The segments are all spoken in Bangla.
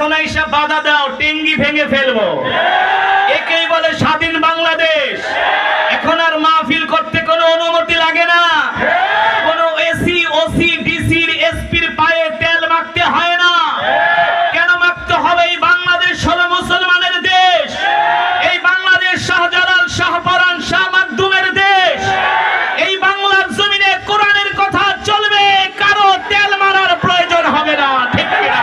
এখন এসে বাধা দাও, টেঙ্গি ভেঙে ফেলবো। একেই বলে স্বাধীন বাংলাদেশ। এখন আর মাহফিল করতে কোনো অনুমতি লাগে না, কোনো এসি, ওসি, ডিসির, এসপির পায়ে তেল মাখতে হয় না। কেন মাখতে হবে? এই বাংলাদেশ হলো মুসলমানের দেশ। এই বাংলাদেশ শাহজালাল, শাহপরান, শাহ মাকদুমের দেশ। এই বাংলার জমিনে কোরআনের কথা চলবে, কারো তেল মারার প্রয়োজন হবে না। ঠিক কিনা?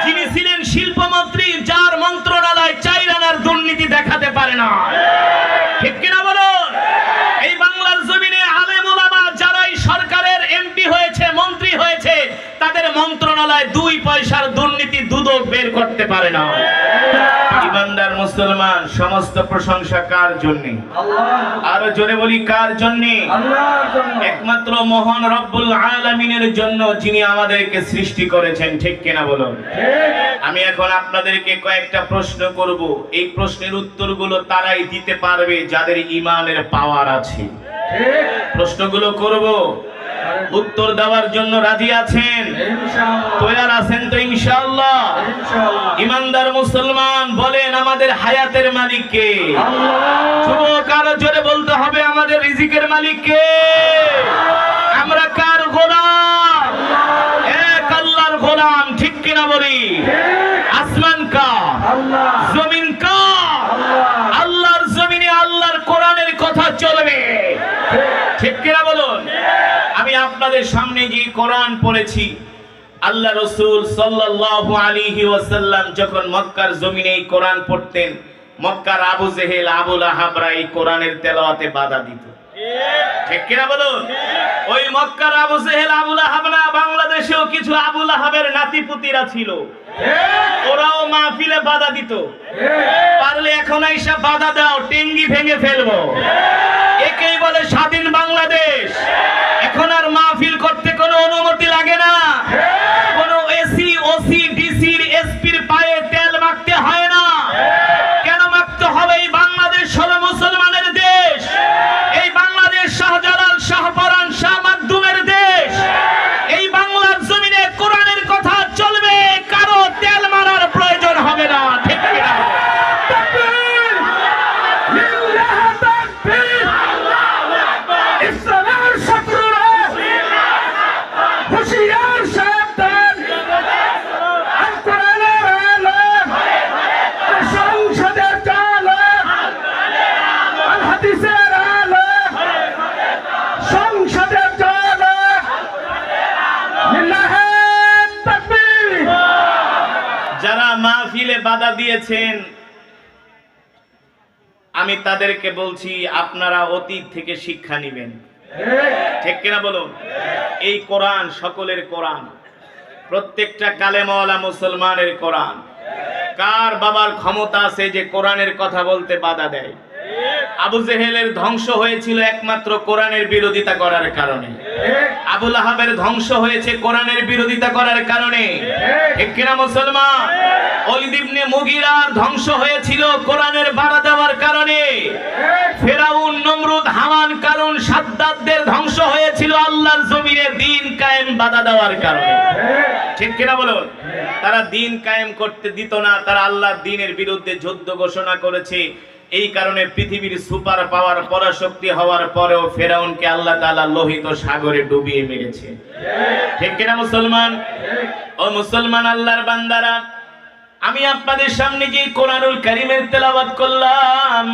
যিনি ছিলেন শিল্পমন্ত্রী, যার মন্ত্রণালয় 4 আনার দুর্নীতি দেখাতে পারে না। ঠিক কিনা বলুন? এই বাংলার জমিনে আলেম ওলামা যারাই সরকারের এমপি হয়েছে, মন্ত্রী হয়েছে, তাদের মন্ত্রণালয় 2 পয়সার দুর্নীতি দুদক বের করতে পারে না। ইমানদার মুসলমান, সমস্ত প্রশংসা কার জন্য? আরো জোরে বলি, কার জন্য? একমাত্র মহান রব্বুল আলামিনের জন্য, যিনি আমাদেরকে সৃষ্টি করেছেন। ঠিক কিনা বলুন? আমি এখন আপনাদেরকে কয়েকটা প্রশ্ন করব। এই প্রশ্নের উত্তরগুলো তারাই দিতে পারবে যাদের ঈমানের পাওয়ার আছে। প্রশ্নগুলো করব, উত্তর দেওয়ার জন্য রাজি আছেন? তৈয়ার আছেন তো ইনশাআল্লাহ? ইমানদার মুসলমান বলেন, আমাদের হায়াতের মালিক কে? যুবক আরো জোরে বলতে হবে, আমাদের রিজিকের মালিক কে? আমরা কার গোলাম? এক আল্লাহর গোলাম। ঠিক কিনা বলি? আসমান কা, জমিন কা? আল্লাহর জমিনে আল্লাহর কোরআনের কথা চলবে। ঠিক কিনা বলুন? আমি আপনাদের সামনে যে কোরআন পড়েছি, আল্লাহ রাসূল সাল্লাল্লাহু আলাইহি ওয়াসাল্লাম যখন মক্কার জমিনে এই কোরআন পড়তেন, মক্কার আবু জেহেল, আবু লাহাবরা এই কোরআনের তেলাওয়াতে বাধা দিত। ঠিক কিনা বলুন? ওই মক্কার আবু জেহেল, আবু লাহাবরা, বাংলাদেশেও কিছু আবু লাহাবের নাতিপুতিরা ছিল, ওরাও মাহফিলে বাধা দিত। পারলে এখন এসে বাধা দাও, টেঙ্গি ভেঙে ফেলবো। একেই বলে স্বাধীন বাংলাদেশ। এখন আর মাহফিল করতে কোনো অনুমতি লাগে না, কোনো এসি, ওসি, ডিসির, এসপির পায়ে তেল মাখতে হয় না। কেন মাখতে হবে? এই বাংলাদেশ হলো মুসলমানের দেশ। এই বাংলাদেশ শাহজালাল, শাহপরান, শাহ মাকদুমের দেশ। এই বাংলার জমিনে কোরআনের কথা চলবে, কারো তেল মারার প্রয়োজন হবে না। ঠিক কিনা? যারা মাহফিলে বাধা দিয়েছেন, আমি তাদেরকে বলছি, আপনারা অতীত থেকে শিক্ষা নেবেন। ঠিক কিনা বলুন? এই কোরআন সকলের কোরআন, প্রত্যেকটা কালেমাওয়ালা মুসলমানের কোরআন। কার বাবার ক্ষমতা আছে যে কোরআনের কথা বলতে বাধা দেয়? আবু জেহেলের ধ্বংস হয়েছিল একমাত্র কোরআনের বিরোধিতা করার কারণে। আবু লাহাবের ধ্বংস হয়েছে কোরআনের বিরোধিতা করার কারণে। ঠিক কিনা মুসলমান? ওলীদ ইবনে মুগীরার ধ্বংস হয়েছিল কোরআনের বাধা দেওয়ার কারণে। ফেরাউন, নমরুদ, হামান, কারুন, সাদ্দাতদের ধ্বংস হয়েছিল আল্লাহর জমিনে দ্বীন কায়েম বাধা দেওয়ার কারণে। ঠিক কিনা বলুন? তারা দ্বীন কায়েম করতে দিত না, তারা আল্লাহর দ্বীনের বিরুদ্ধে যুদ্ধ ঘোষণা করেছে। এই কারণে পৃথিবীর সুপার পাওয়ার, পরাশক্তি হওয়ার পরেও ফেরাউনকে আল্লাহ তাআলা লোহিত সাগরে ডুবিয়ে মেরেছে। ঠিক কিনা মুসলমান? ও মুসলমান আল্লাহর বান্দারা, আমি আপনাদের সামনে যে কোরআনুল কারীমের তেলাওয়াত করলাম,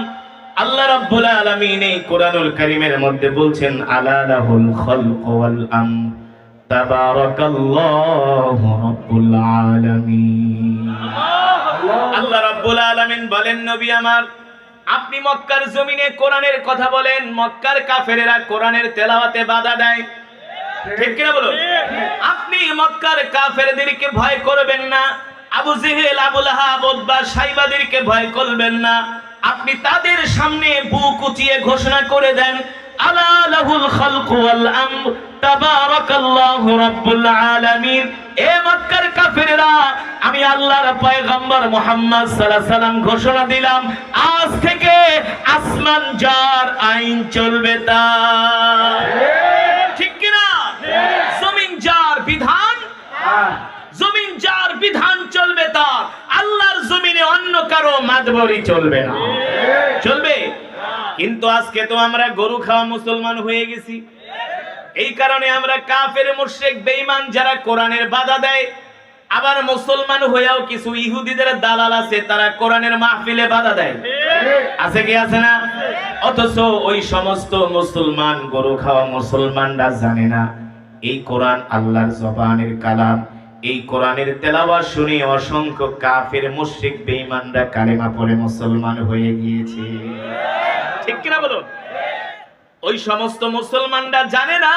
আল্লাহ রাব্বুল আলামিন এই কোরআনুল কারীমের মধ্যে বলছেন, আলা লাহুল খালকু ওয়াল আমর, তাবারাকাল্লাহু রাব্বুল আলামিন। আল্লাহ রাব্বুল আলামিন বলেন, নবী আমার, আপনি মক্কার জমিনে কোরআনের কথা বলেন, মক্কার কাফেরেরা কোরআনের তেলাওয়াতে বাধা দেয়, ঠিক কিনা বলুন? আপনি মক্কার কাফেরদেরকে ভয় করবেন না, আবু জেহেল, আবু লাহাব, উতবা, সাইবাদেরকে ভয় করবেন না। আপনি তাদের সামনে বুক উঁচিয়ে ঘোষণা করে দেন, আলা লাহুল খালকু ওয়াল আমর তাবারাকাল্লাহু রাব্বুল আলামিন। এ মক্কার কাফেররা, আমি আল্লাহর পয়গম্বর মুহাম্মদ সাল্লাল্লাহু আলাইহি সাল্লাম ঘোষণা দিলাম, আজ থেকে আসমান যার, আইন চলবে তার, ঠিক কিনা? জমিন যার, বিধান, জমিন যার, বিধান চলবে তার। আল্লাহর জমিনে অন্য কারো মাদবরি চলবে না, চলবে। কিন্তু আজকে তো আমরা গরু খাওয়া মুসলমান হয়ে গেছি। এই কারণে আমরা কাফের, মুশরিক, বেঈমান যারা কোরআনের বাধা দেয়, আবার মুসলমান হয়েও কিছু ইহুদিদের দালাল আছে, তারা কোরআনের মাহফিলে বাধা দেয়, আছে কি আছে না? অথচ ওই সমস্ত মুসলমান, গরু খাওয়া মুসলমানরা জানে না এই কোরআন আল্লাহর জবানের কালাম। এই কোরআনের তেলাওয়াত শুনে অসংখ্য কাফের, মুশরিক, বেঈমানরা কালেমা পড়ে মুসলমান হয়ে গিয়েছে, ঠিক কিনা বলুন? ওই সমস্ত মুসলমানরা জানে না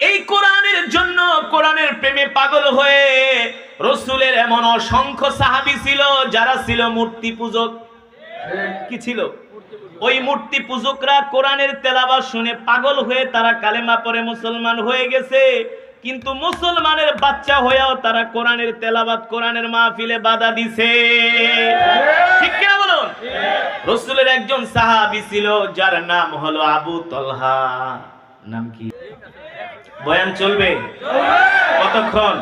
এই কোরআনের জন্য, কোরআনের প্রেমে পাগল হয়ে রাসূলের এমন অসংখ্য সাহাবী ছিল যারা ছিল মূর্তি পূজক। কি ছিল? ওই মূর্তি পূজকরা কোরআনের তেলাওয়াত শুনে পাগল হয়ে তারা কালেমা পড়ে মুসলমান হয়ে গেছে। কিন্তু মুসলমানের বাচ্চা হয়েও তারা কোরআনের তেলাওয়াত, কোরআনের মাহফিলে বাধা দিছে, ঠিক কিনা বলুন? রাসূলের একজন সাহাবী ছিল যার নাম হলো আবু তলহা। নাম কি? বয়ান চলবে কতক্ষণ?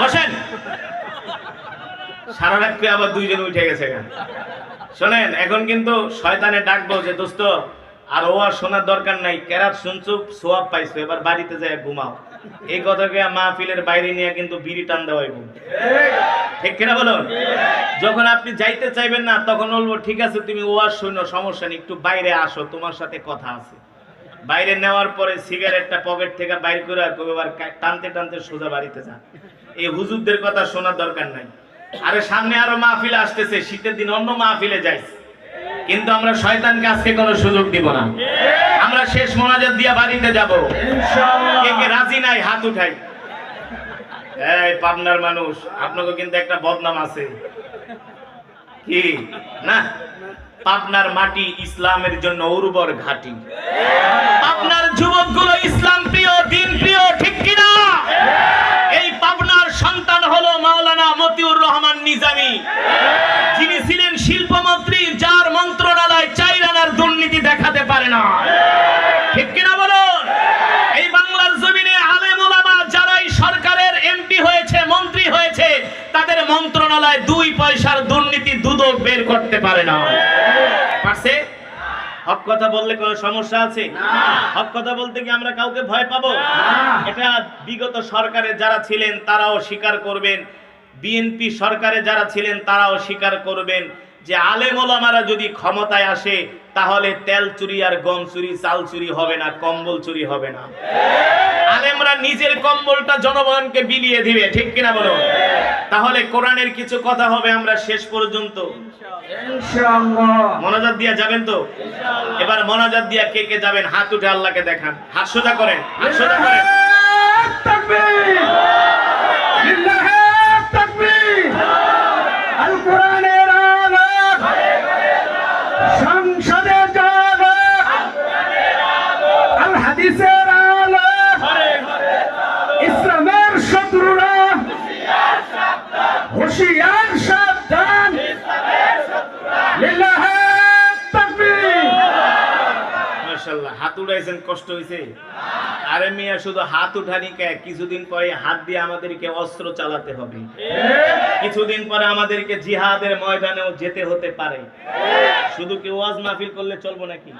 বসেন। সারা রাত আবার দুইজন উঠে গেছে। শোনেন, এখন কিন্তু শয়তানে ডাকবো যে দোস্ত আর ও আর শোনার দরকার নাই, কেরাত শুনছো, সোয়াব পাইছো, এবার বাড়িতে যায় ঘুমাও। এই কথাকে মাহফিলের বাইরে নিয়ে কিন্তু বিড়ি টান দেওয়া হইব, ঠিক কিনা বলুন? যখন আপনি যাইতে চাইবেন না, তখন বলবো ঠিক আছে তুমি ওয়াজ শোনো, সমস্যা নেই, একটু বাইরে আসো, তোমার সাথে কথা আছে। বাইরে নেওয়ার পরে সিগারেটটা পকেট থেকে বাইর করে কয়েকবার টানতে টানতে সোজা বাড়িতে যান। এই হুজুরদের কথা শোনার দরকার নাই। আরে সামনে আরো মাহফিল আসতেছে, শীতের দিন অন্য মাহফিলে যাই, কিন্তু আমরা শয়তানকে আজকে কোনো সুযোগ দিব না। আমরা শেষ মোনাজাত দিয়া বাড়িতে যাব, ইনশাআল্লাহ। কে কে রাজি নাই হাত উঠাই। এই পাবনার মানুষ, আপনাকে কিন্তু একটা বদনাম আছে, কি না? পাবনার মাটি ইসলামের জন্য উর্বর ঘাঁটি। পাবনার যুবকগুলো ইসলাম প্রিয়, দিন প্রিয়, ঠিক কিনা? এই পাবনার সন্তান হলো মাওলানা মতিউর রহমান নিজামী, যিনি ছিলেন শিল্পমন্ত্রী, যার মন্ত্রণালয় 4 আনার দুর্নীতি দেখাতে পারে না, ঠিক কিনা বলুন? এই বাংলার জমিনে আলেম ওলামা যারাই সরকারের এমপি হয়েছে, মন্ত্রী হয়েছে, তাদের মন্ত্রণালয় 2 পয়সার দুর্নীতি দুদক বের করতে পারে না। পারছে? হক কথা বললে কোনো সমস্যা আছে? হক কথা বলতে কি আমরা কাউকে ভয় পাবো? এটা বিগত সরকারে যারা ছিলেন তারাও স্বীকার করবেন, বিএনপি সরকারে যারা ছিলেন তারাও স্বীকার করবেন যে আলেম ওলামারা যদি ক্ষমতায় আসে তাহলে তেল চুরি আর গম চুরি, চাল চুরি হবে না, কম্বল চুরি হবে না। আলেমরা নিজের কম্বলটা জনগণকে বিলিয়ে দিবে, ঠিক কিনা বলো? তাহলে কোরআনের কিছু কথা হবে আমরা শেষ পর্যন্ত ইনশাআল্লাহ। মোনাজাত দিয়া যাবেন তো? এবার মোনাজাত দিয়া কে কে যাবেন হাত উঠে আল্লাহকে দেখান, হাত সোজা করেন, হাত সোজা করেন। তাকবীর, লিল্লাহি তাকবীর। আল কোরআনের আলো সংসদে জাগো, আল হাদিসের আলো ইসলামের শত্রুরা হুঁশিয়ার সাবধান, লিল্লাহি তাকবীর। মাশাআল্লাহ, হাত উঠাইছেন, কষ্ট হইছে? আরে মিয়া, শুধু হাত উঠানি কে, কিছুদিন পরে হাত দিয়ে আমাদেরকে অস্ত্র চালাতে হবে, কিছুদিন পরে আমাদেরকে জিহাদের ময়দানেও যেতে হতে পারে। শুধু কি ওয়াজ মাহফিল করলে চলবো নাকি?